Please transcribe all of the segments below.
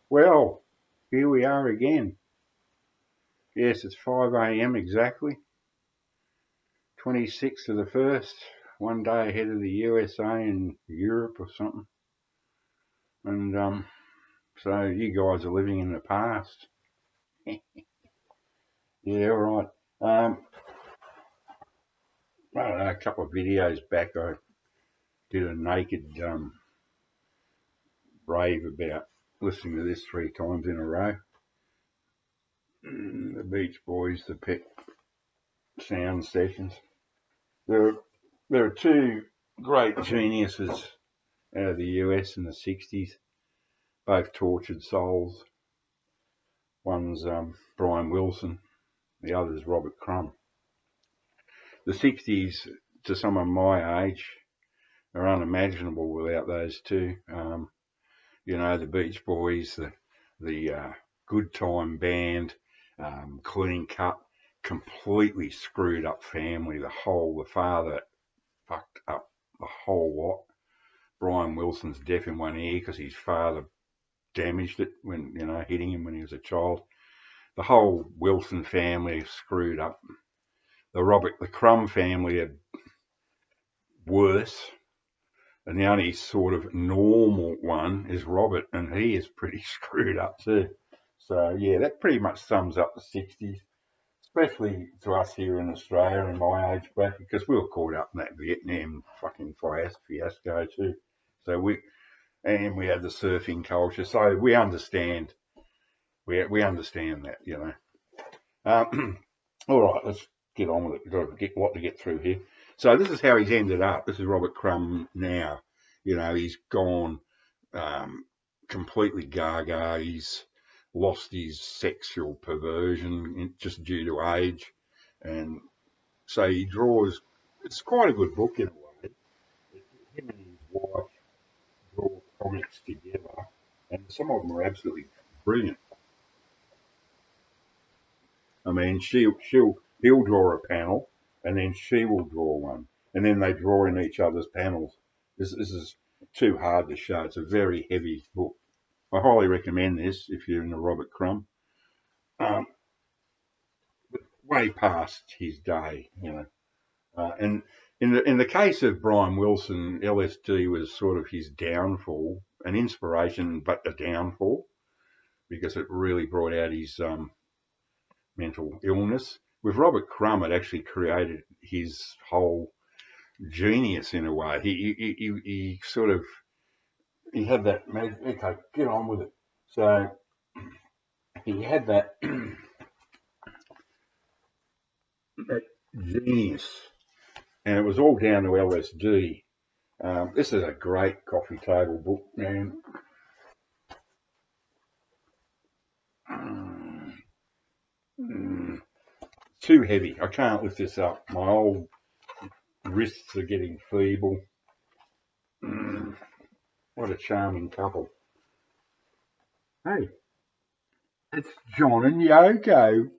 Well, here we are again. Yes, it's 5 a.m. exactly. 26th of the 1st, one day ahead of the USA and Europe or something. And so you guys are living in the past. Yeah, all right. I don't know, a couple of videos back I did a naked rave about listening to this 3 times in a row. The Beach Boys, the Pet Sound Sessions. There are 2 great geniuses out of the US in the 60s, both tortured souls. One's Brian Wilson, the other's Robert Crumb. The 60s, to someone my age, are unimaginable without those 2. The Beach Boys, the Good Time Band, clean cut, completely screwed up family. The father fucked up the whole lot. Brian Wilson's deaf in one ear because his father damaged it when, hitting him when he was a child. The whole Wilson family screwed up. The Crumb family are worse. And the only sort of normal one is Robert, and he is pretty screwed up too. So, yeah, that pretty much sums up the 60s, especially to us here in Australia in my age bracket, because we were caught up in that Vietnam fucking fiasco too. So we had the surfing culture, so we understand. We understand that, All right, let's get on with it. We've got to get what to get through here. So this is how he's ended up. This is Robert Crumb now. He's gone completely gaga. He's lost his sexual perversion just due to age. And so he draws. It's quite a good book in a way. Him and his wife draw comics together, and some of them are absolutely brilliant. I mean, he'll draw a panel, and then she will draw one, and then they draw in each other's panels. This is too hard to show. It's a very heavy book. I highly recommend this if you're into Robert Crumb. Way past his day, and in the case of Brian Wilson, LSD was sort of his downfall, an inspiration, but a downfall, because it really brought out his mental illness. With Robert Crumb, it actually created his whole genius in a way. He had that. Okay, get on with it. So he had that that genius, and it was all down to LSD. This is a great coffee table book, man. Too heavy. I can't lift this up. My old wrists are getting feeble. What a charming couple. Hey, it's John and Yoko.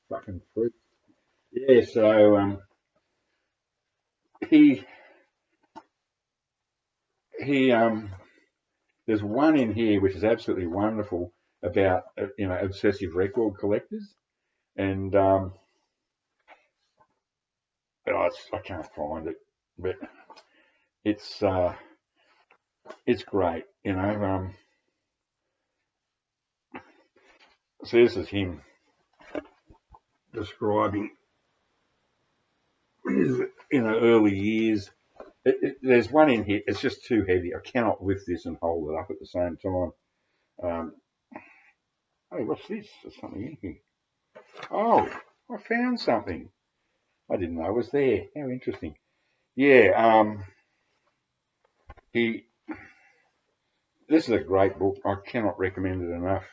Fucking freak. Yeah, so he there's one in here which is absolutely wonderful about obsessive record collectors, and I can't find it, but it's great, So this is him describing his early years. There's one in here. It's just too heavy. I cannot lift this and hold it up at the same time. Hey, what's this? There's something in here. Oh, I found something. I didn't know it was there. How interesting. Yeah. This is a great book. I cannot recommend it enough.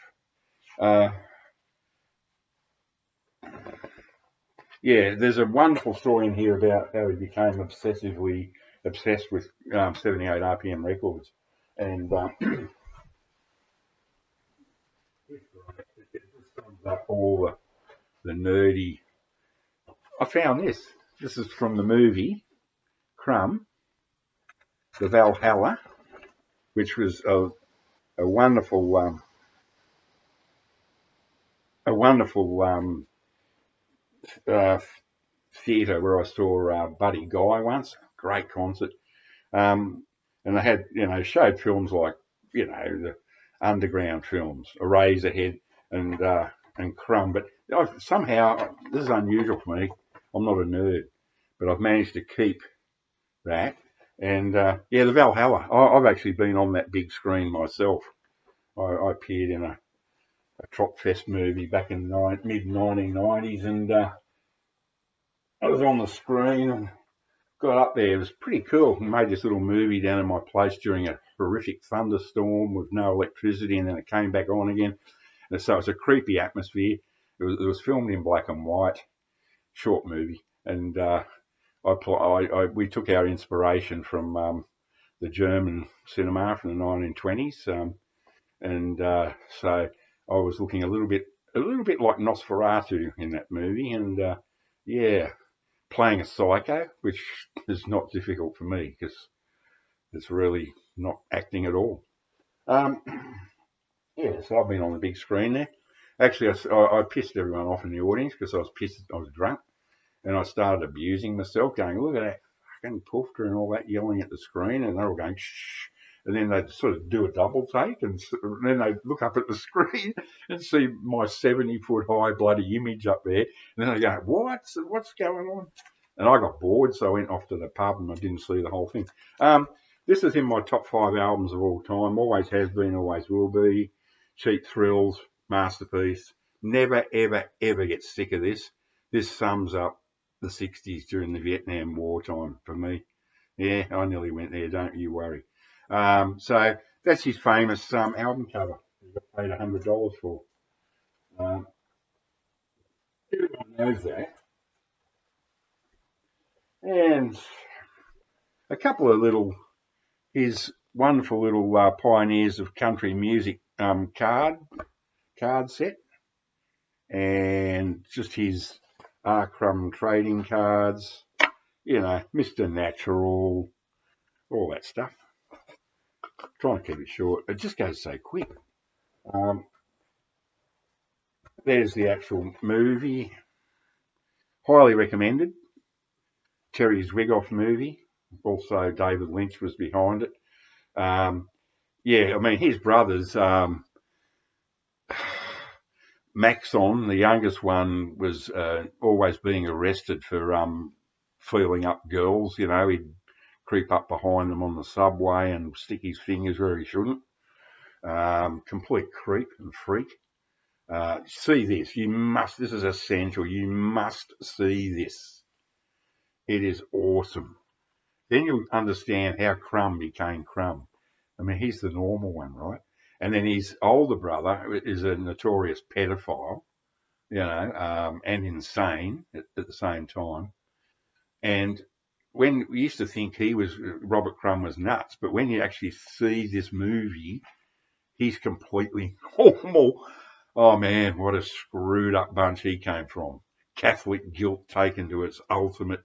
Yeah, there's a wonderful story in here about how he became obsessed with 78 RPM records, and it just sums up all the nerdy. I found this. This is from the movie Crumb, the Valhalla. which was a wonderful uh, theatre where I saw Buddy Guy once. Great concert. And they had, showed films like, the underground films, Eraserhead and Crumb. But somehow, this is unusual for me. I'm not a nerd, but I've managed to keep that. And the Valhalla. I've actually been on that big screen myself. I appeared in a Trop Fest movie back in the mid 1990s, and I was on the screen and got up there. It was pretty cool. We made this little movie down in my place during a horrific thunderstorm with no electricity, and then it came back on again. And so it's a creepy atmosphere. It was filmed in black and white, short movie, and we took our inspiration from the German cinema from the 1920s, and so I was looking a little bit like Nosferatu in that movie, and playing a psycho, which is not difficult for me because it's really not acting at all. So I've been on the big screen there. Actually, I pissed everyone off in the audience because I was pissed. I was drunk, and I started abusing myself, going, "Look at that fucking poofter," and all that, yelling at the screen, and they're all going, "Shh." And then they'd sort of do a double take, and then they'd look up at the screen and see my 70-foot high bloody image up there. And then they go, what's going on? And I got bored, so I went off to the pub and I didn't see the whole thing. This is in my top 5 albums of all time. Always has been, always will be. Cheap Thrills, masterpiece. Never, ever, ever get sick of this. This sums up the 60s during the Vietnam War time for me. Yeah, I nearly went there, don't you worry. So that's his famous album cover. He got paid $100 for. Everyone knows that. And a couple of his wonderful little pioneers of country music card set, and just his Crumb trading cards, Mr. Natural, all that stuff. Trying to keep it short. It just goes so quick. There's the actual movie. Highly recommended. Terry Zwigoff movie. Also, David Lynch was behind it. His brothers, Maxon, the youngest one, was always being arrested for feeling up girls. He'd creep up behind them on the subway and stick his fingers where he shouldn't. Complete creep and freak. See this. This is essential. You must see this. It is awesome. Then you'll understand how Crumb became Crumb. I mean, he's the normal one, right? And then his older brother is a notorious pedophile, and insane at the same time. And when we used to think Robert Crumb was nuts, but when you actually see this movie, he's completely normal. Oh man, what a screwed up bunch he came from. Catholic guilt taken to its ultimate,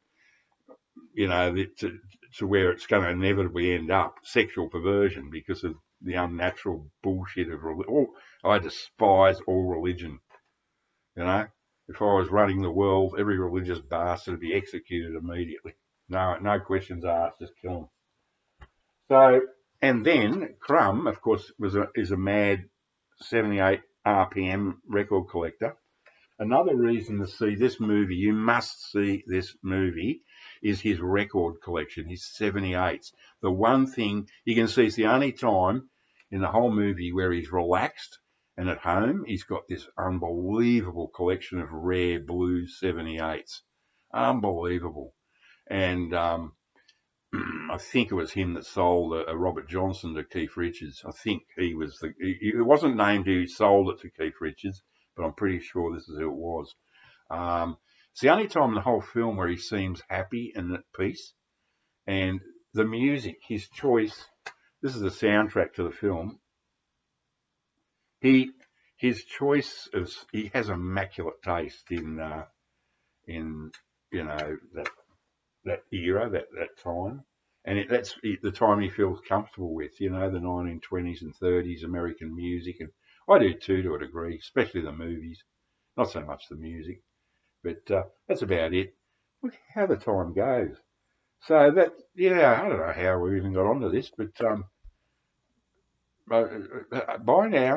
to where it's going to inevitably end up, sexual perversion because of the unnatural bullshit of religion. I despise all religion. If I was running the world, every religious bastard would be executed immediately. No questions asked, just kill them. So, and then Crumb, of course, is a mad 78 RPM record collector. Another reason to see this movie, you must see this movie, is his record collection, his 78s. The one thing you can see, it's the only time in the whole movie where he's relaxed and at home. He's got this unbelievable collection of rare blue 78s. Unbelievable. And I think it was him that sold a Robert Johnson to Keith Richards. I think he was it wasn't named who sold it to Keith Richards, but I'm pretty sure this is who it was. It's the only time in the whole film where he seems happy and at peace. And the music, his choice, this is the soundtrack to the film. His choice is, he has immaculate taste in that era, that time. and that's the time he feels comfortable with, the 1920s and 30s American music. And I do too, to a degree, especially the movies, not so much the music, but that's about it. Look how the time goes. So that, I don't know how we even got onto this, but bye now.